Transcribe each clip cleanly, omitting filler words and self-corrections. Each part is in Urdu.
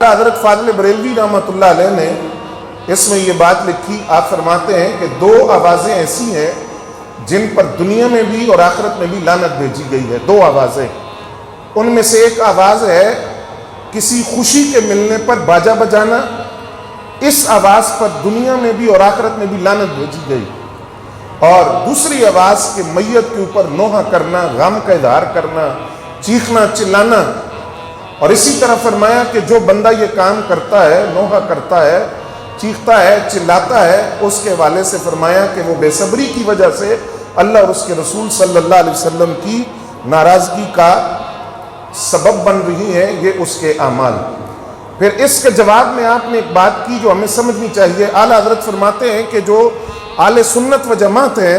حضرت فاضل بریلوی رحمۃ اللہ علیہ نے اس میں یہ بات لکھی، آپ فرماتے ہیں کہ دو آوازیں ایسی ہیں جن پر دنیا میں بھی اور آخرت میں بھی لعنت بھیجی گئی ہے۔ دو آوازیں، ان میں سے ایک آواز ہے کسی خوشی کے ملنے پر باجا بجانا، اس آواز پر دنیا میں بھی اور آخرت میں بھی لعنت بھیجی گئی، اور دوسری آواز کہ میت کے اوپر نوحہ کرنا، غم کا اظہار کرنا، چیخنا چلانا۔ اور اسی طرح فرمایا کہ جو بندہ یہ کام کرتا ہے، نوحہ کرتا ہے، چیختا ہے، چلاتا ہے، اس کے حوالے سے فرمایا کہ وہ بے صبری کی وجہ سے اللہ اور اس کے رسول صلی اللہ علیہ وسلم کی ناراضگی کا سبب بن رہی ہے، یہ اس کے اعمال۔ پھر اس کے جواب میں آپ نے ایک بات کی جو ہمیں سمجھنی چاہیے۔ اعلیٰ حضرت فرماتے ہیں کہ جو اہل سنت و جماعت ہیں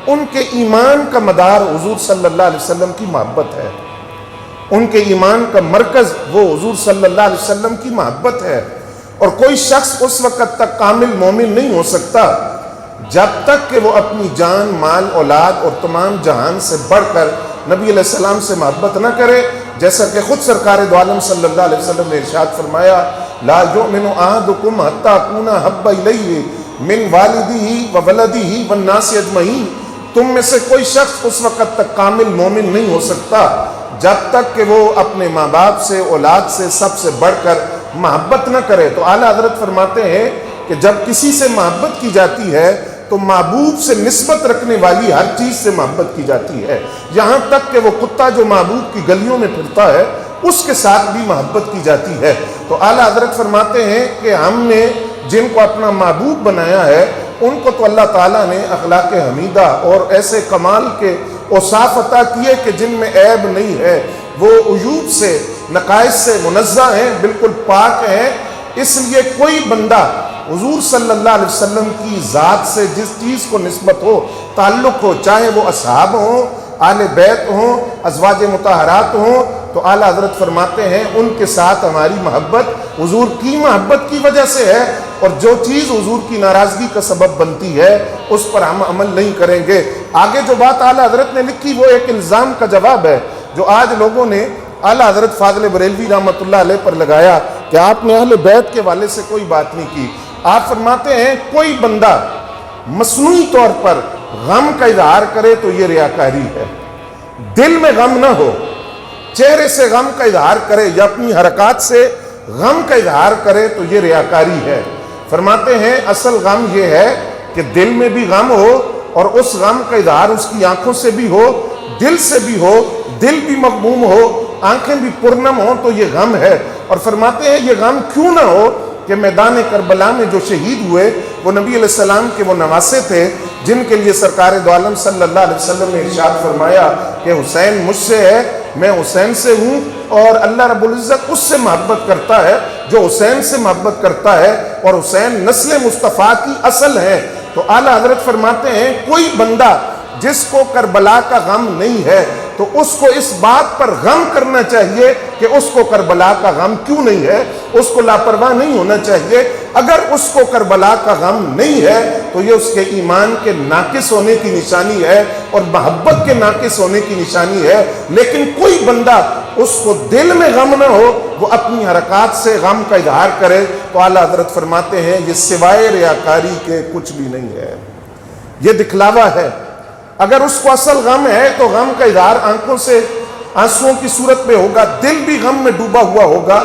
ان کے ایمان کا مدار حضور صلی اللہ علیہ وسلم کی محبت ہے، ان کے ایمان کا مرکز وہ حضور صلی اللہ علیہ وسلم کی محبت ہے، اور کوئی شخص اس وقت تک کامل مومن نہیں ہو سکتا جب تک کہ وہ اپنی جان، مال، اولاد اور تمام جہان سے بڑھ کر نبی علیہ السلام سے محبت نہ کرے، جیسا کہ خود سرکار دو عالم صلی اللہ علیہ وسلم نے ارشاد فرمایا، لا یؤمن احدکم حتی اکون احب الیہ من والدہ وولدہ والناس اجمعین، تم میں سے کوئی شخص اس وقت تک کامل مومن نہیں ہو سکتا جب تک کہ وہ اپنے ماں باپ سے، اولاد سے، سب سے بڑھ کر محبت نہ کرے۔ تو اعلیٰ حضرت فرماتے ہیں کہ جب کسی سے محبت کی جاتی ہے تو محبوب سے نسبت رکھنے والی ہر چیز سے محبت کی جاتی ہے، یہاں تک کہ وہ کتا جو محبوب کی گلیوں میں پھرتا ہے اس کے ساتھ بھی محبت کی جاتی ہے۔ تو اعلیٰ حضرت فرماتے ہیں کہ ہم نے جن کو اپنا محبوب بنایا ہے ان کو تو اللہ تعالیٰ نے اخلاق حمیدہ اور ایسے کمال کے اوصاف عطا کیے کہ جن میں عیب نہیں ہے، وہ عیوب سے، نقائص سے منزہ ہیں، بالکل پاک ہیں۔ اس لیے کوئی بندہ حضور صلی اللہ علیہ وسلم کی ذات سے جس چیز کو نسبت ہو، تعلق ہو، چاہے وہ اصحاب ہوں، اہل بیت ہوں، ازواج مطہرات ہوں، تو اعلیٰ حضرت فرماتے ہیں ان کے ساتھ ہماری محبت حضور کی محبت کی وجہ سے ہے، اور جو چیز حضور کی ناراضگی کا سبب بنتی ہے اس پر ہم عمل نہیں کریں گے۔ آگے جو بات اعلیٰ حضرت نے لکھی وہ ایک الزام کا جواب ہے جو آج لوگوں نے اعلیٰ حضرت فاضل بریلوی رحمۃ اللہ علیہ پر لگایا کہ آپ نے اہل بیت کے حوالے سے کوئی بات نہیں کی۔ آپ فرماتے ہیں کوئی بندہ مصنوعی طور پر غم کا اظہار کرے تو یہ ریاکاری ہے، دل میں غم نہ ہو، چہرے سے غم کا اظہار کرے یا اپنی حرکات سے غم کا اظہار کرے تو یہ ریاکاری ہے۔ فرماتے ہیں اصل غم یہ ہے کہ دل میں بھی غم ہو اور اس غم کا اظہار اس کی آنکھوں سے بھی ہو، دل سے بھی ہو، دل بھی مغموم ہو، آنکھیں بھی پرنم ہو، تو یہ غم ہے۔ اور فرماتے ہیں یہ غم کیوں نہ ہو کہ میدان کربلا میں جو شہید ہوئے وہ نبی علیہ السلام کے وہ نواسے تھے جن کے لیے سرکار دو عالم صلی اللہ علیہ وسلم نے ارشاد فرمایا کہ حسین مجھ سے ہے، میں حسین سے ہوں، اور اللہ رب العزت اس سے محبت کرتا ہے جو حسین سے محبت کرتا ہے، اور حسین نسل مصطفیٰ کی اصل ہے۔ تو اعلیٰ حضرت فرماتے ہیں کوئی بندہ جس کو کربلا کا غم نہیں ہے تو اس کو اس بات پر غم کرنا چاہیے کہ اس کو کربلا کا غم کیوں نہیں ہے، اس کو لاپرواہ نہیں ہونا چاہیے۔ اگر اس کو کربلا کا غم نہیں ہے تو یہ اس کے ایمان کے ناقص ہونے کی نشانی ہے اور محبت کے ناقص ہونے کی نشانی ہے۔ لیکن کوئی بندہ اس کو دل میں غم نہ ہو، وہ اپنی حرکات سے غم کا اظہار کرے، تو اعلیٰ حضرت فرماتے ہیں یہ سوائے ریاکاری کے کچھ بھی نہیں ہے، یہ دکھلاوا ہے۔ اگر اس کو اصل غم ہے تو غم کا اظہار آنکھوں سے آنسوؤں کی صورت میں ہوگا، دل بھی غم میں ڈوبا ہوا ہوگا،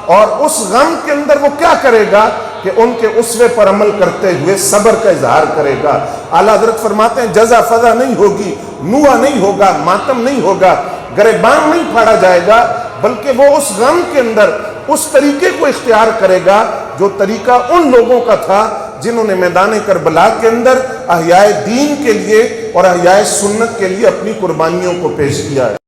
اور اس غم کے اندر وہ کیا کرے گا کہ ان کے اسوے پر عمل کرتے ہوئے صبر کا اظہار کرے گا۔ اعلیٰ حضرت فرماتے ہیں جزا فضا نہیں ہوگی، نوحہ نہیں ہوگا، ماتم نہیں ہوگا، گریبان نہیں پھاڑا جائے گا، بلکہ وہ اس غم کے اندر اس طریقے کو اختیار کرے گا جو طریقہ ان لوگوں کا تھا جنہوں نے میدان کربلا کے اندر احیاء دین کے لیے اور احیاء سنت کے لیے اپنی قربانیوں کو پیش کیا ہے۔